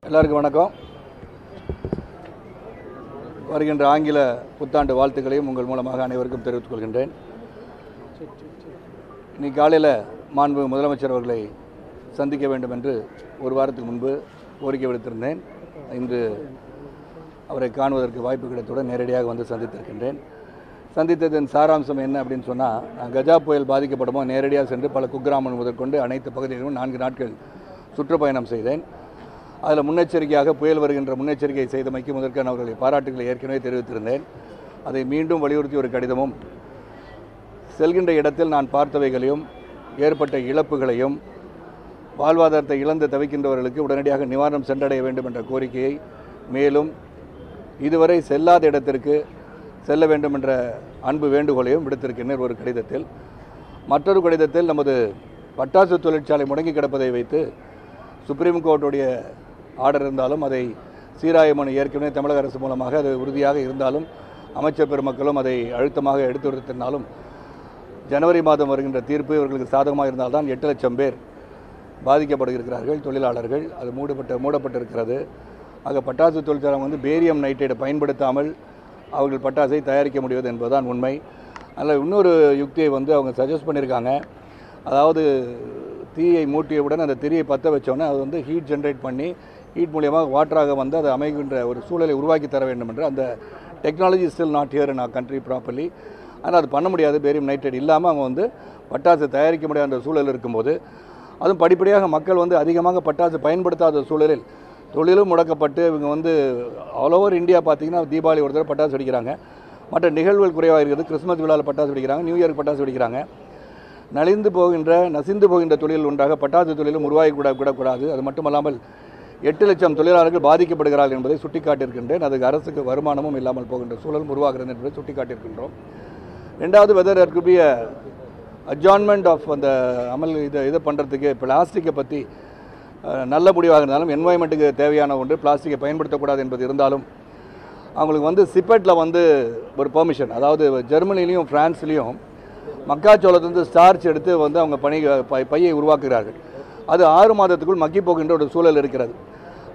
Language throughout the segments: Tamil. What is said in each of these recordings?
எல்லாருக்கும் வணக்கம். வருகின்ற ஆங்கில புத்தாண்டு வாழ்த்துக்களையும் உங்கள் மூலமாக அனைவருக்கும் தெரிவித்துக் கொள்கின்றேன். இன்னைக்கு காலையில் மாண்பு முதலமைச்சர் அவர்களை சந்திக்க வேண்டும் என்று ஒரு வாரத்துக்கு முன்பு கோரிக்கை விடுத்திருந்தேன். இன்று அவரை காணுவதற்கு வாய்ப்பு கிடைத்தவுடன் நேரடியாக வந்து சந்தித்திருக்கின்றேன். சந்தித்ததன் சாராம்சம் என்ன அப்படின்னு சொன்னால், கஜா புயல் பாதிக்கப்படமோ நேரடியாக சென்று பல குக்கிராமங்கள் முதற்கொண்டு அனைத்து பகுதிகளிலும் 4 நாட்கள் சுற்றுப்பயணம் செய்தேன். அதில் முன்னெச்சரிக்கையாக புயல் வருகின்ற முன்னெச்சரிக்கை செய்தமைக்கு முதற்கான அவர்களை பாராட்டுகளை ஏற்கனவே தெரிவித்திருந்தேன். அதை மீண்டும் வலியுறுத்தி ஒரு கடிதமும், செல்கின்ற இடத்தில் நான் பார்த்தவைகளையும் ஏற்பட்ட இழப்புகளையும் வாழ்வாதாரத்தை இழந்து தவிக்கின்றவர்களுக்கு உடனடியாக நிவாரணம் சென்றடைய வேண்டும் என்ற கோரிக்கையை, மேலும் இதுவரை செல்லாத இடத்திற்கு செல்ல வேண்டும் என்ற அன்பு வேண்டுகோளையும் விடுத்திருக்கின்றனர் ஒரு கடிதத்தில். மற்றொரு கடிதத்தில் நமது பட்டாசு தொழிற்சாலை முடங்கி கிடப்பதை வைத்து சுப்ரீம் கோர்ட்டுடைய ஆர்டர் இருந்தாலும் அதை சீராய மனு ஏற்கனவே தமிழக அரசு மூலமாக அது உறுதியாக இருந்தாலும் அமைச்சர் பெருமக்களும் அதை அழுத்தமாக எடுத்துரைத்திருந்தாலும் ஜனவரி மாதம் வருகின்ற தீர்ப்பு இவர்களுக்கு சாதகமாக இருந்தால்தான் 8 லட்சம் பேர் பாதிக்கப்படுகிறார்கள் தொழிலாளர்கள். அது மூடப்பட்டிருக்கிறது. ஆக பட்டாசு தொழிற்சாலை வந்து பேரியம் நைட்ரேட்டை பயன்படுத்தாமல் அவர்கள் பட்டாசை தயாரிக்க முடியாது என்பதுதான் உண்மை. அதில் இன்னொரு யுக்தியை வந்து அவங்க சஜஸ்ட் பண்ணியிருக்காங்க. அதாவது தீயை மூட்டியவுடன் அந்த திரியை பற்ற வச்சோன்னே அது வந்து ஹீட் ஜென்ரேட் பண்ணி ஹீட் மூலியமாக வாட்டராக வந்து அதை அமைகின்ற ஒரு சூழலை உருவாக்கி தர வேண்டும் என்று. அந்த technology still not here in our country properly. ஆனால் அது பண்ண முடியாது. பேரியம் நைட்ரேட் இல்லாமல் அவங்க வந்து பட்டாசு தயாரிக்க முடியாத சூழல் இருக்கும்போது, அதுவும் படிப்படியாக மக்கள் வந்து அதிகமாக பட்டாசு பயன்படுத்தாத சூழலில் தொழிலும் முடக்கப்பட்டு இவங்க வந்து ஆல் ஓவர் இந்தியா பார்த்திங்கன்னா தீபாவளி ஒரு தடவை பட்டாசு வெடிக்கிறாங்க, மற்ற நிகழ்வுகள் குறைவாக இருக்கிறது. கிறிஸ்மஸ் விழாவில் பட்டாசு வெடிக்கிறாங்க, நியூ இயருக்கு பட்டாசு வெடிக்கிறாங்க. நசிந்து போகின்ற தொழில் ஒன்றாக பட்டாசு தொழிலும் உருவாகி விடக்கூடாது. அது மட்டுமல்லாமல் 8 லட்சம் தொழிலாளர்கள் பாதிக்கப்படுகிறார்கள் என்பதை சுட்டிக்காட்டியிருக்கின்றேன். அதுக்கு அரசுக்கு வருமானமும் இல்லாமல் போகின்ற சூழலும் உருவாகிறது என்பதை சுட்டிக்காட்டியிருக்கின்றோம். ரெண்டாவது, weather there could be a adjournment of அந்த அமல் இதை பண்ணுறதுக்கு பிளாஸ்டிக்கை பற்றி நல்ல முடிவாக இருந்தாலும் என்வாயன்மெண்ட்டுக்கு தேவையான ஒன்று பிளாஸ்டிக்கை பயன்படுத்தக்கூடாது என்பது இருந்தாலும் அவங்களுக்கு வந்து சிப்பெட்டில் வந்து ஒரு பெர்மிஷன், அதாவது ஜெர்மனிலையும் ஃப்ரான்ஸ்லேயும் மக்காச்சோளத்திலிருந்து ஸ்டார்ச் எடுத்து வந்து அவங்க பையை உருவாக்குகிறார்கள். அது 6 மாதத்துக்குள் மக்கி போகின்ற ஒரு சூழல் இருக்கிறது.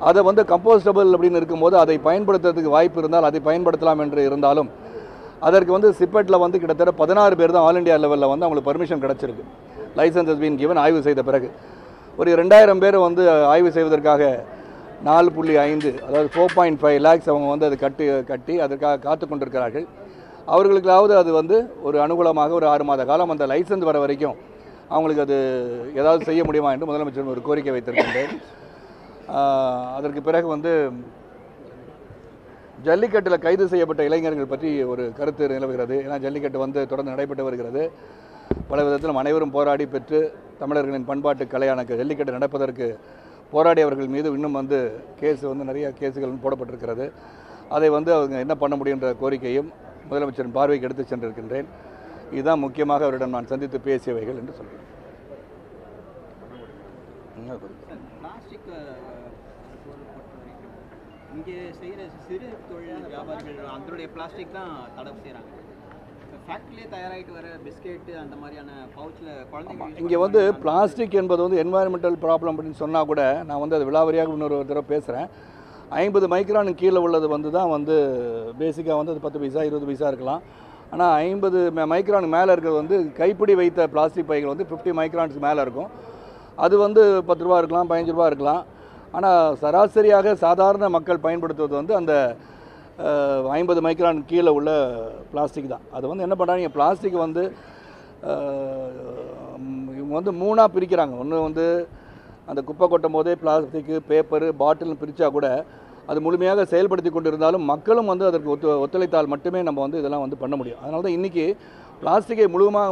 அதை வந்து கம்போஸ்டபிள் அப்படின்னு இருக்கும்போது அதை பயன்படுத்துறதுக்கு வாய்ப்பு இருந்தால் அதை பயன்படுத்தலாம் என்று இருந்தாலும் அதற்கு வந்து சிப்பெட்டில் வந்து கிட்டத்தட்ட 16 பேர் தான் ஆல் இண்டியா லெவலில் வந்து அவங்களுக்கு பர்மிஷன் கிடச்சிருக்கு. License has been given. ஆய்வு செய்த பிறகு ஒரு 2000 பேர் வந்து ஆய்வு செய்வதற்காக 4.5 அதாவது 4.5 lakhs அவங்க வந்து அது கட்டி அதற்காக காத்து கொண்டிருக்கிறார்கள். அவர்களுக்காவது அது வந்து ஒரு அனுகூலமாக ஒரு 6 மாத காலம் அந்த லைசன்ஸ் வர வரைக்கும் அவங்களுக்கு அது ஏதாவது செய்ய முடியுமா என்று முதலமைச்சர் ஒரு கோரிக்கை வைத்திருக்கின்றேன். அதற்கு பிறகு வந்து ஜல்லிக்கட்டில் கைது செய்யப்பட்ட இளைஞர்கள் பற்றி ஒரு கருத்து நிலவுகிறது. ஏன்னா ஜல்லிக்கட்டு வந்து தொடர்ந்து நடைபெற்று வருகிறது. பல விதத்திலும் அனைவரும் போராடி பெற்று தமிழர்களின் பண்பாட்டு கலையான ஜல்லிக்கட்டு நடப்பதற்கு போராடியவர்கள் மீது இன்னும் வந்து கேஸ் வந்து நிறைய கேஸுகள் போடப்பட்டிருக்கிறது. அதை வந்து அவங்க என்ன பண்ண முடியுன்ற கோரிக்கையும் முதலமைச்சரின் பார்வைக்கு எடுத்து சென்றிருக்கின்றேன். இதுதான் முக்கியமாக அவரிடம் நான் சந்தித்து பேசியவைகள் என்று சொல்கிறேன். இங்கே செய்கிற சிறு தொழில் வியாபாரிகள் அதனுடைய பிளாஸ்டிக் தான் தடை செய்கிறாங்க. ஃபேக்ட்ரியிலே தயாராகிட்டு வர பிஸ்கெட்டு அந்த மாதிரியான பவுச்சில் குழந்தைங்க இங்கே வந்து பிளாஸ்டிக் என்பது வந்து என்வாயன்மெண்டல் ப்ராப்ளம் அப்படின்னு சொன்னால் கூட நான் வந்து அது விலாவரியாக இன்னொரு தடவை பேசுகிறேன். 50 மைக்ரானுக்கு கீழே உள்ளது வந்து தான் வந்து பேசிக்காக வந்து அது 10 பைசா 20 பைசா இருக்கலாம். ஆனால் 50 மைக்ரானுக்கு மேலே இருக்கிறது வந்து கைப்பிடி வைத்த பிளாஸ்டிக் பைகள் வந்து 50 மைக்ரானுக்கு மேலே இருக்கும். அது வந்து 10 ரூபா இருக்கலாம், 15 ரூபா இருக்கலாம். ஆனால் சராசரியாக சாதாரண மக்கள் பயன்படுத்துவது வந்து அந்த 50 மைக்ரான் கீழே உள்ள பிளாஸ்டிக் தான். அது வந்து என்ன பண்ணுறாங்க, பிளாஸ்டிக் வந்து இவங்க வந்து 3ஆக பிரிக்கிறாங்க. ஒன்று வந்து அந்த குப்பை கொட்டும் போதே பிளாஸ்டிக்கு, பேப்பரு, பாட்டில்னு பிரித்தா கூட அது முழுமையாக செயல்படுத்தி கொண்டு இருந்தாலும் மக்களும் வந்து அதற்கு ஒத்துழைத்தால் மட்டுமே நம்ம வந்து இதெல்லாம் வந்து பண்ண முடியும். அதனால தான் இன்றைக்கி பிளாஸ்டிக்கை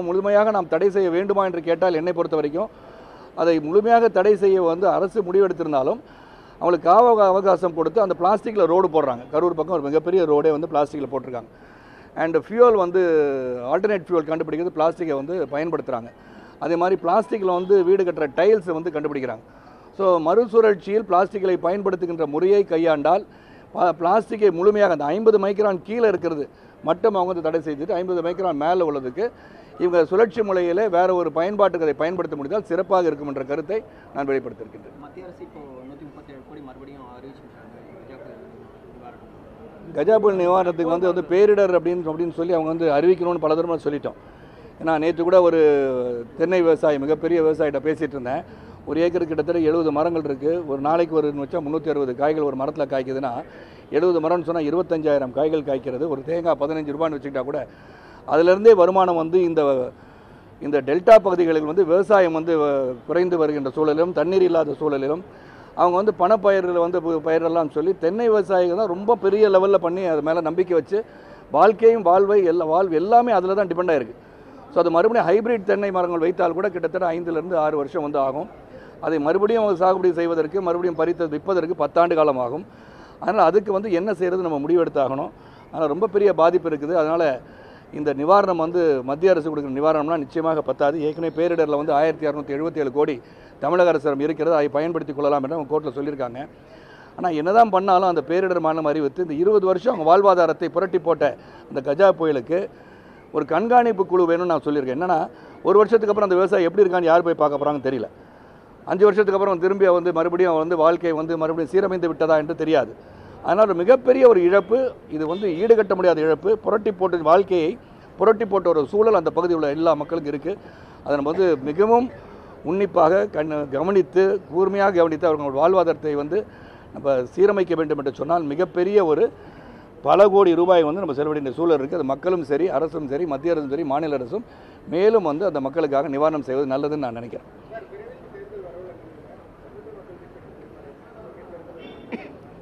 முழுமையாக நாம் தடை செய்ய வேண்டுமா என்று கேட்டால் என்னை பொறுத்த வரைக்கும் அதை முழுமையாக தடை செய்ய வந்து அரசு முடிவெடுத்திருந்தாலும் அவங்களுக்கு அவகாசம் கொடுத்து அந்த பிளாஸ்டிக்கில் ரோடு போடுறாங்க. கரூர் பக்கம் ஒரு மிகப்பெரிய ரோடே வந்து பிளாஸ்டிக்கில் போட்டிருக்காங்க. அண்ட் ஃபியூவல் வந்து ஆல்டர்னேட் ஃபியூவல் கண்டுபிடிக்கிறது பிளாஸ்டிக்கை வந்து பயன்படுத்துகிறாங்க. அதே மாதிரி பிளாஸ்டிக்கில் வந்து வீடு கட்டுற டைல்ஸை வந்து கண்டுபிடிக்கிறாங்க. ஸோ மறுசுழற்சியில் பிளாஸ்டிக்கை பயன்படுத்துகின்ற முறையை கையாண்டால் பிளாஸ்டிக்கை முழுமையாக அந்த 50 மைக்ரான் கீழே இருக்கிறது மட்டும் அவங்க வந்து தடை செய்துட்டு 50 மைக்ரான் மேலே உள்ளதுக்கு இவங்க சுழற்சி முறையில் வேறு ஒரு பயன்பாட்டுக்கு அதை பயன்படுத்த முடிந்தால் சிறப்பாக இருக்கும் என்ற கருத்தை நான் வெளிப்படுத்தியிருக்கின்றேன். மத்திய அரசு இப்போ 137 கோடி மறுபடியும் அறிவிச்சிருக்காங்க கஜா புயல் நிவாரணத்துக்கு வந்து பேரிடர் அப்படின்னு சொல்லி அவங்க வந்து அறிவிக்கணும்னு பல தடவை சொல்லிட்டோம். ஏன்னா நேற்று கூட ஒரு தென்னை விவசாயி, மிகப்பெரிய விவசாயிகிட்ட பேசிகிட்டு இருந்தேன். ஒரு ஏக்கருக்கு கிட்டத்தட்ட 70 மரங்கள் இருக்குது. ஒரு நாளைக்கு ஒரு வச்சா 360 காய்கள் ஒரு மரத்தில் காய்க்குதுன்னா 70 மரம்னு சொன்னால் 25,000 காய்கள் காய்க்கிறது. ஒரு தேங்காய் 15 ரூபான்னு வச்சுக்கிட்டா கூட அதிலிருந்தே வருமானம் வந்து இந்த டெல்டா பகுதிகளில் வந்து விவசாயம் வந்து குறைந்து வருகின்ற சூழலிலும் தண்ணீர் இல்லாத சூழலிலும் அவங்க வந்து பணப்பயிர்கள் வந்து பயிரெல்லாம் சொல்லி தென்னை விவசாயிகள் தான் ரொம்ப பெரிய லெவலில் பண்ணி அது மேலே நம்பிக்கை வச்சு வாழ்க்கையும் வாழ்வு எல்லாமே அதில் தான் டிபெண்ட் ஆகிருக்கு. ஸோ அது மறுபடியும் ஹைப்ரிட் தென்னை மரங்கள் வைத்தால் கூட கிட்டத்தட்ட 5 to 6 வருஷம் வந்து ஆகும். அதை மறுபடியும் சாகுபடி செய்வதற்கு மறுபடியும் விற்பதற்கு 10 ஆண்டு காலம் ஆகும். அதனால் அதுக்கு வந்து என்ன செய்கிறது நம்ம முடிவெடுத்தாகணும். ஆனால் ரொம்ப பெரிய பாதிப்பு இருக்குது. அதனால் இந்த நிவாரணம் வந்து மத்திய அரசு கொடுக்குற நிவாரணம்னா நிச்சயமாக பத்தாது. ஏற்கனவே பேரிடரில் வந்து 1677 கோடி தமிழக அரசிடம் இருக்கிறது, அதை பயன்படுத்திக் கொள்ளலாம் என்று அவங்க கோர்ட்டில் சொல்லியிருக்காங்க. ஆனால் என்னதான் பண்ணாலும் அந்த பேரிடர் மாநிலம் அறிவித்து இந்த 20 வருஷம் அவங்க வாழ்வாதாரத்தை புரட்டி போட்ட அந்த கஜா புயலுக்கு ஒரு கண்காணிப்பு குழு வேணும்னு நான் சொல்லியிருக்கேன். என்னன்னா ஒரு வருஷத்துக்கு அப்புறம் அந்த விவசாயம் எப்படி இருக்கான்னு யார் போய் பார்க்க போகிறாங்கன்னு தெரியல. 5 வருஷத்துக்கு அப்புறம் திரும்பி வந்து மறுபடியும் வந்து வாழ்க்கை வந்து மறுபடியும் சீரமைந்து விட்டதா என்று தெரியாது. அதனால் ஒரு மிகப்பெரிய ஒரு இழப்பு, இது வந்து ஈடுகட்ட முடியாத இழப்பு. வாழ்க்கையை புரட்டி போட்ட ஒரு சூழல் அந்த பகுதியில் உள்ள எல்லா மக்களுக்கும் இருக்குது. அதை நம்ம வந்து மிகவும் உன்னிப்பாக கவனித்து கூர்மையாக கவனித்து அவர்கள் வாழ்வாதாரத்தை வந்து நம்ம சீரமைக்க வேண்டும் என்று சொன்னால் மிகப்பெரிய ஒரு பல கோடி ரூபாய் வந்து நம்ம செலவிட வேண்டிய சூழல் இருக்குது. அது மக்களும் சரி, அரசும் சரி, மத்திய அரசும் சரி, மாநில அரசும் மேலும் வந்து அந்த மக்களுக்காக நிவாரணம் செய்வது நல்லதுன்னு நான் நினைக்கிறேன்.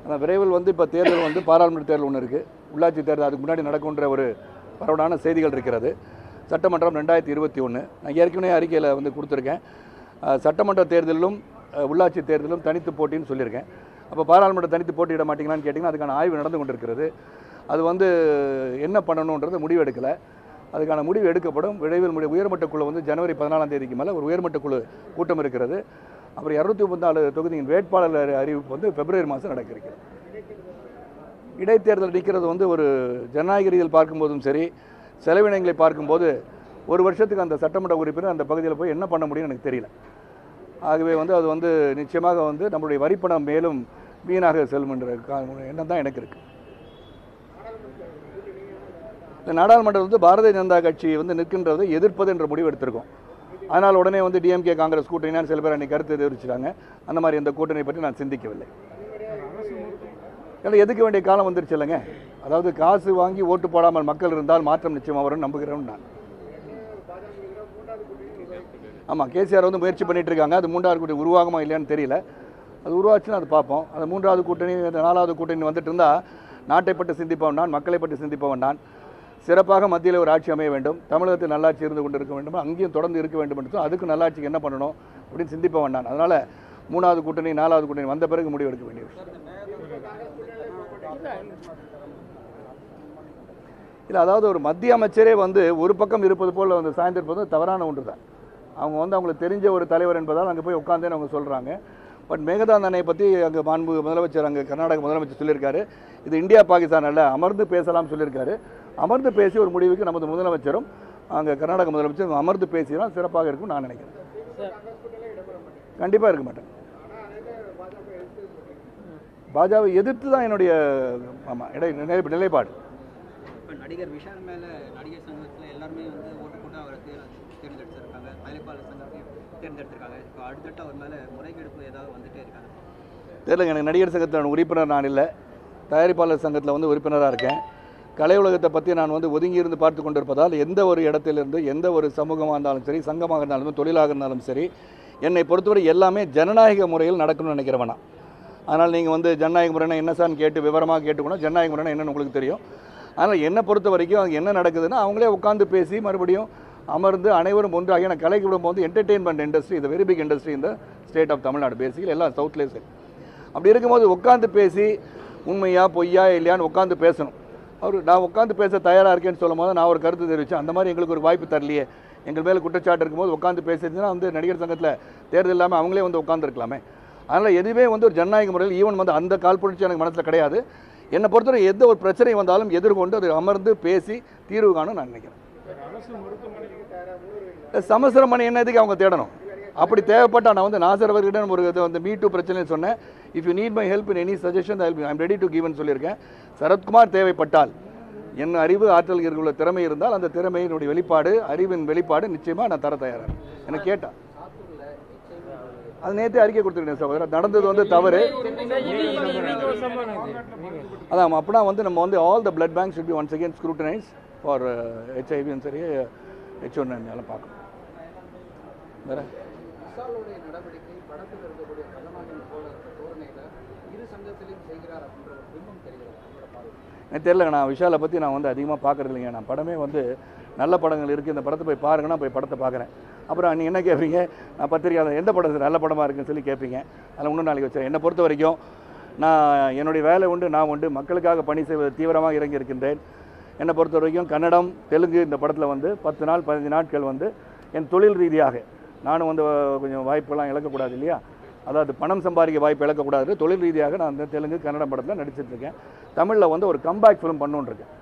ஆனால் விரைவில் வந்து இப்போ தேர்தல் வந்து பாராளுமன்ற தேர்தல் ஒன்று இருக்குது, உள்ளாட்சி தேர்தல் அதுக்கு முன்னாடி நடக்குன்ற ஒரு பரவலான செய்திகள் இருக்கிறது. சட்டமன்றம் 2021 நான் ஏற்கனவே அறிக்கையில் வந்து கொடுத்துருக்கேன். சட்டமன்ற தேர்தலிலும் உள்ளாட்சி தேர்தலும் தனித்து போட்டின்னு சொல்லியிருக்கேன். அப்போ பாராளுமன்ற தனித்து போட்டியிட மாட்டீங்களான்னு கேட்டிங்கன்னா அதுக்கான ஆய்வு நடந்து கொண்டிருக்கிறது. அது வந்து என்ன பண்ணணுன்றது முடிவு எடுக்கலை. அதுக்கான முடிவு எடுக்கப்படும். விரைவில் உயர்மட்ட குழு வந்து ஜனவரி 14ஆம் தேதிக்கு மேலே ஒரு உயர்மட்ட குழு கூட்டம் இருக்கிறது. அப்புறம் 234 தொகுதியின் வேட்பாளர் அறிவிப்பு வந்து பிப்ரவரி மாதம் நடக்க இருக்கிறது. இடைத்தேர்தல் நிற்கிறது வந்து ஒரு ஜனநாயக ரீதியில் பார்க்கும்போதும் சரி, செலவினங்களை பார்க்கும்போது ஒரு வருஷத்துக்கு அந்த சட்டமன்ற உறுப்பினர் அந்த பகுதியில் போய் என்ன பண்ண முடியும்னு எனக்கு தெரியல. ஆகவே வந்து அது வந்து நிச்சயமாக வந்து நம்மளுடைய வரிப்பணம் மேலும் வீணாக செல்லும் என்ற எண்ணம் தான் எனக்கு இருக்குது. இந்த நாடாளுமன்றம் வந்து பாரதிய ஜனதா கட்சி வந்து நிற்கின்றதை எதிர்ப்பது என்ற முடிவு எடுத்திருக்கோம். அதனால் உடனே வந்து டிஎம்கே காங்கிரஸ் கூட்டணின்னு சில பேர் அன்றைக்கி கருத்து தெரிவிச்சிட்டாங்க. அந்த மாதிரி எந்த கூட்டணி பற்றி நான் சிந்திக்கவில்லை. ஏன்னா எதுக்க வேண்டிய காலம் வந்துருச்சு இல்லைங்க. அதாவது காசு வாங்கி ஓட்டு போடாமல் மக்கள் இருந்தால் மாற்றம் நிச்சயமாக வரும்னு நம்புகிறேன் நான். ஆமாம், கேசிஆர் வந்து முயற்சி பண்ணிகிட்டு இருக்காங்க. அது 3வது கூட்டணி உருவாகுமா இல்லையான்னு தெரியல. அது உருவாச்சுன்னு அது பார்ப்போம். அந்த 3வது கூட்டணி 4வது கூட்டணி வந்துட்டு இருந்தால் நாட்டை பற்றி சிந்திப்பவன் நான், மக்களை பற்றி சிந்திப்பவன் நான். சிறப்பாக மத்தியில் ஒரு ஆட்சி அமைய வேண்டும், தமிழகத்தில் நல்லாட்சி இருந்து கொண்டு இருக்க வேண்டும், அங்கேயும் தொடர்ந்து இருக்க வேண்டும் என்று அதுக்கு நல்லாட்சிக்கு என்ன பண்ணணும் அப்படின்னு சிந்திப்பவன் நான். அதனால் 3வது கூட்டணி 4வது கூட்டணி வந்த பிறகு முடிவு எடுக்க வேண்டிய விஷயம் இல்லை. அதாவது ஒரு மத்திய அமைச்சரே வந்து ஒரு பக்கம் இருப்பது போல் வந்து சாய்ந்திருப்பது தவறான ஒன்று தான். அவங்க வந்து அவங்களுக்கு தெரிஞ்ச ஒரு தலைவர் என்பதால் அங்கே போய் உட்காந்தேன்னு அவங்க சொல்கிறாங்க. பட் மேகதாது அணையை பற்றி அங்கே மாண்பு முதலமைச்சர், அங்கே கர்நாடக முதலமைச்சர் சொல்லியிருக்காரு, இது இந்தியா பாகிஸ்தான் அல்ல, அமர்ந்து பேசலாம் சொல்லியிருக்காரு. அமர்ந்து பேசி ஒரு முடிவுக்கு நமது முதலமைச்சரும் அங்கே கர்நாடக முதலமைச்சரும் அமர்ந்து பேசினால் சிறப்பாக இருக்கும்னு நான் நினைக்கிறேன். கண்டிப்பாக இருக்க மாட்டேன். பாஜகவை எதிர்த்து தான் என்னுடைய நிலைப்பாடு. இப்போ நடிகர் விஷால் மேலே நடிகர் சங்கத்தில் எல்லாருமே வந்து ஓட்டு போட்டு அவரை தேர்ந்தெடுத்திருக்காங்க, தயாரிப்பாளர் சங்கத்தையும் தேர்ந்தெடுத்திருக்காங்க. இப்போ அடுத்தடுத்து அவர் மேலே முறைகெடுப்பு ஏதாவது வந்துட்டே இருக்காங்க. தெரியலங்க, எனக்கு நடிகர் சங்கத்தில் உறுப்பினர் நான் இல்லை, தயாரிப்பாளர் சங்கத்தில் வந்து உறுப்பினராக இருக்கேன். கலை உலகத்தை பற்றி நான் வந்து ஒதுங்கி இருந்து பார்த்து கொண்டிருப்பதால் எந்த ஒரு இடத்திலிருந்து எந்த ஒரு சமூகமாக இருந்தாலும் சரி, சங்கமாக இருந்தாலும் தொழிலாக இருந்தாலும் சரி, என்னை பொறுத்தவரை எல்லாமே ஜனநாயக முறையில் நடக்கணும்னு நினைக்கிறவனா. அதனால் நீங்கள் வந்து ஜனநாயக முறைனா என்ன சார்னு கேட்டு விவரமாக கேட்டுக்கணும். ஜனநாயக முறைனா என்னென்னு உங்களுக்கு தெரியும். அதனால் என்னை பொறுத்த வரைக்கும் அது என்ன நடக்குதுன்னா அவங்களே உட்காந்து பேசி மறுபடியும் அமர்ந்து அனைவரும் ஒன்றாக. ஏன்னா கலைக்கு விடும்போது என்டர்டெயின்மெண்ட் இண்டஸ்ட்ரி இது வெரி பிக் இண்டஸ்ட்ரி இந்த ஸ்டேட் ஆஃப் தமிழ்நாடு, பேசிக்கலி எல்லாம் சவுத்லேயே சரி. அப்படி இருக்கும்போது உட்காந்து பேசி உண்மையா பொய்யா இல்லையான்னு உட்காந்து பேசணும். நான் உட்காந்து பேச தயாராக இருக்கேன்னு சொல்லும் போது நான் ஒரு கருத்து தெரிவித்தேன். அந்த மாதிரி எங்களுக்கு ஒரு வாய்ப்பு தரலையே, எங்கள் மேலே குற்றச்சாட்டு இருக்கும்போது உட்காந்து பேசுறதுன்னா வந்து நடிகர் சங்கத்தில் தேர்தல் இல்லாமல் அவங்களே வந்து உட்காந்துருக்கலாமே. அதனால் எதுவுமே வந்து ஒரு ஜனநாயக முறையில் ஈவன் வந்து அந்த கால்புணர்ச்சி எனக்கு மனசில் கிடையாது. என்னை பொறுத்தவரை எந்த ஒரு பிரச்சனை வந்தாலும் எதிர்கொண்டு அதை அமர்ந்து பேசி தீர்வு காணும் நான் நினைக்கிறேன். சமஸ்திர மணி என்னதுக்கு அவங்க தேடணும்? அப்படி தேவைப்பட்டால் நான் வந்து நாசர் அவர்கிட்ட ஒரு வந்து மீ2 பிரச்சனைன்னு சொன்னேன். If you need my help in any suggestion I'm ready to கிவ்னு சொல்லியிருக்கேன். சரத்குமார் தேவைப்பட்டால் என் அறிவு ஆற்றல் உள்ள திறமை இருந்தால் அந்த திறமையினுடைய வெளிப்பாடு, அறிவின் வெளிப்பாடு நிச்சயமாக நான் தர தயாராக எனக்கு கேட்டால் அது நேற்றே அறிக்கை கொடுத்துருக்கேன் சகோதரர். நடந்தது வந்து தவறு. அதான் அப்படின்னா வந்து நம்ம வந்து all the blood bank should be once again scrutinise for HIV சரி H1N எல்லாம் பார்க்கணும். வேற நடவடிக்கை படத்தில் இருக்கக்கூடிய கதாநாயகன் போல தோரணையில் இரு சங்கத்திலையும் செய்கிறார் அப்படின்ற ஒரு பிம்பம் தெரிகிறது. எனக்கு தெரியலங்க, நான் விஷாலை பற்றி நான் வந்து அதிகமாக பார்க்குறது இல்லைங்க. நான் படமே வந்து நல்ல படங்கள் இருக்குது, இந்த படத்தை போய் பாருங்கன்னா போய் படத்தை பார்க்குறேன். அப்புறம் நீங்கள் என்ன கேட்பீங்க, நான் பத்திரிக்கையாளர் எந்த படம் நல்ல படமாக இருக்குன்னு சொல்லி கேட்பீங்க. அதில் இன்னும் நாளைக்கு வச்சுருக்கேன். என்னை பொறுத்த வரைக்கும் நான் என்னுடைய வேலை உண்டு, நான் உண்டு, மக்களுக்காக பணி செய்வது தீவிரமாக இறங்கி இருக்கின்றேன். என்னை பொறுத்த வரைக்கும் கன்னடம், தெலுங்கு இந்த படத்தில் வந்து 10 நாள் 15 நாட்கள் வந்து என் தொழில் ரீதியாக நானும் வந்து கொஞ்சம் வாய்ப்பெல்லாம் இழக்கக்கூடாது இல்லையா, அதாவது பணம் சம்பாதிக்க வாய்ப்பு இழக்கக்கூடாது. தொழில் ரீதியாக நான் அந்த தெலுங்கு கன்னடம் படத்தில் நடிச்சிட்ருக்கேன். தமிழில் வந்து ஒரு கம்பேக் ஃபிலிம் பண்ணணுன்னு இருக்கேன்.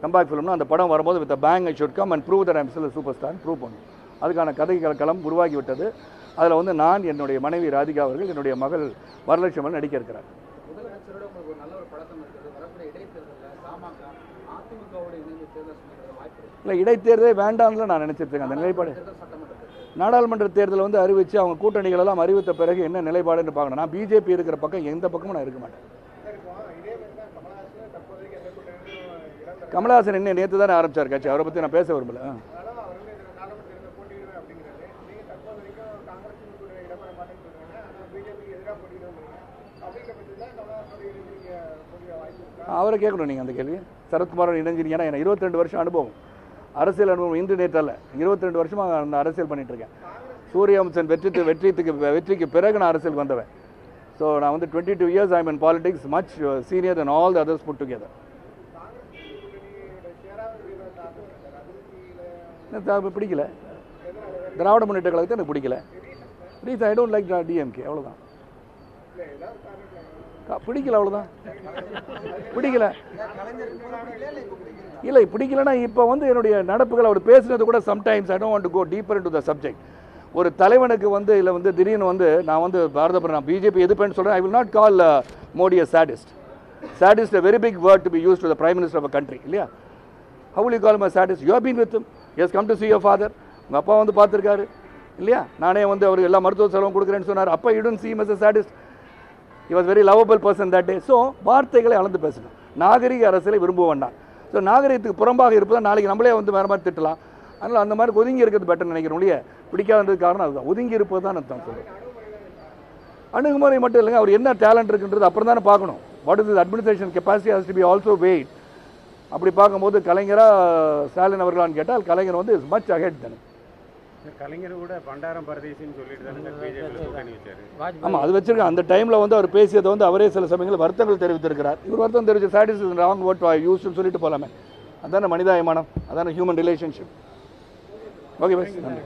கம்பேக் ஃபிலிம்னா அந்த படம் வரும்போது with bang I should come and prove that I am still a super star prove பண்ணணும். அதுக்கான கதை களம் உருவாகி விட்டது. அதில் வந்து நான், என்னுடைய மனைவி ராதிகா அவர்கள், என்னுடைய மகள் வரலட்சுமி நடிக்க இருக்கிறார். முதலமைச்சரோட உங்களுக்கு ஒரு நல்ல ஒரு பழக்கம் இருக்குது. வரக்கூடிய இடைத்தேர்தலில் பாமக அதிமுகவோட இணைந்து தேர்தல் சந்திக்கிற வாய்ப்பு இல்லை. இடைத்தேர்தலே வேண்டாம்னு நான் நினைச்சிருக்கேன். அந்த நிலைப்பாடு நாடாளுமன்ற தேர்தல் வந்து அறிவித்து அவங்க கூட்டணிகள் எல்லாம் அறிவித்த பிறகு என்ன நிலைப்பாடுன்னு பார்க்கணும். நான் பிஜேபி இருக்கிற பக்கம் எந்த பக்கமும் நான் இருக்க மாட்டேன். கமலஹாசன் என்ன நேற்று தானே ஆரம்பிச்சார் கட்சி, அவரை பற்றி நான் பேச விரும்பல. அவரை கேட்கணும் நீங்கள் அந்த கேள்வி. சரத்குமாரோட இணைஞ்சிருக்கீங்கன்னா எனக்கு 22 வருஷம் அனுபவம், அரசியல் அனுபவம். இன்று நேற்றல்ல, 22 வருஷமாக அந்த அரசியல் பண்ணிட்டு இருக்கேன். சூரியவம்சன் வெற்றிக்கு பிறகு நான் அரசியல் வந்தவன். ஸோ நான் வந்து 22 years I am in politics, much senior than all the others put together. பிடிக்கல, திராவிட முன்னேற்ற கழகத்தை எனக்கு பிடிக்கல. Please I don't like DMK, அவ்வளோதான். பிடிக்கல, அவ்வளோதான். பிடிக்கல இல்லை, பிடிக்கலன்னா இப்போ வந்து என்னுடைய நடப்புகள் அவர் பேசுனது கூட sometimes I don't want to go deeper into the subject. ஒரு தலைவனுக்கு வந்து இல்லை வந்து திடீர்னு வந்து நான் வந்து நான் பிஜேபி எதிர்ப்பேன்னு சொல்கிறேன். I will not call Modi a sadist. Sadist a very big word to be used to the prime minister of a country, இல்லையா? How will you call him a sadist? You have been with him. He has come to see your father. உங்கள் அப்பா வந்து பார்த்துருக்காரு இல்லையா? நானே வந்து அவருக்கு எல்லா மருத்துவ செலவும் கொடுக்குறேன்னு சொன்னார். அப்போ you didn't see him as a sadist. He was very lovable person that day. So வார்த்தைகளை அளந்து பேசணும். நாகரிக அரசியலை விரும்ப வேண்டாம். ஸோ நாகரிகத்துக்கு புறம்பாக இருப்பதால் நாளைக்கு நம்மளே வந்து வேறு மாதிரி திட்டலாம். அதனால் அந்த மாதிரி ஒதுங்கி இருக்கிறது பெட்டர்னு நினைக்கிறோம். இல்லையா? பிடிக்காதது காரணம் அதுதான், ஒதுங்கி இருப்பது தான் நான் சொல்கிறேன். அணுகுமுறை மட்டும் இல்லைங்க, அவர் என்ன டேலண்ட் இருக்குன்றது அப்புறம் தானே பார்க்கணும். What is is administration capacity has to be also weight. அப்படி பார்க்கும்போது கலைஞராக ஸ்டாலின் அவர்களான்னு கேட்டால் கலைஞர் வந்து இஸ் மச் அஹெட் தானே. கலைஞர் கூட பண்டாரம் பரதேசின்னு சொல்லிட்டு தானே பிஜேபி கூட்டணி வச்சாரு. ஆமாம், அது வச்சிருக்கேன். அந்த டைமில் வந்து அவர் பேசியதை வந்து அவரே சில சமயங்கள் வருத்தங்கள் தெரிவித்திருக்கிறார். இவர் வருத்தம் தெரிவித்து சாட்டிஸ் இஸ் ராங் வேர்ட் ஐ யூஸ்னு சொல்லிட்டு போகலாமே. அதான மனிதாயமானம், அதான ஹியூமன் ரிலேஷன்ஷிப். ஓகே பஸ், நன்றி.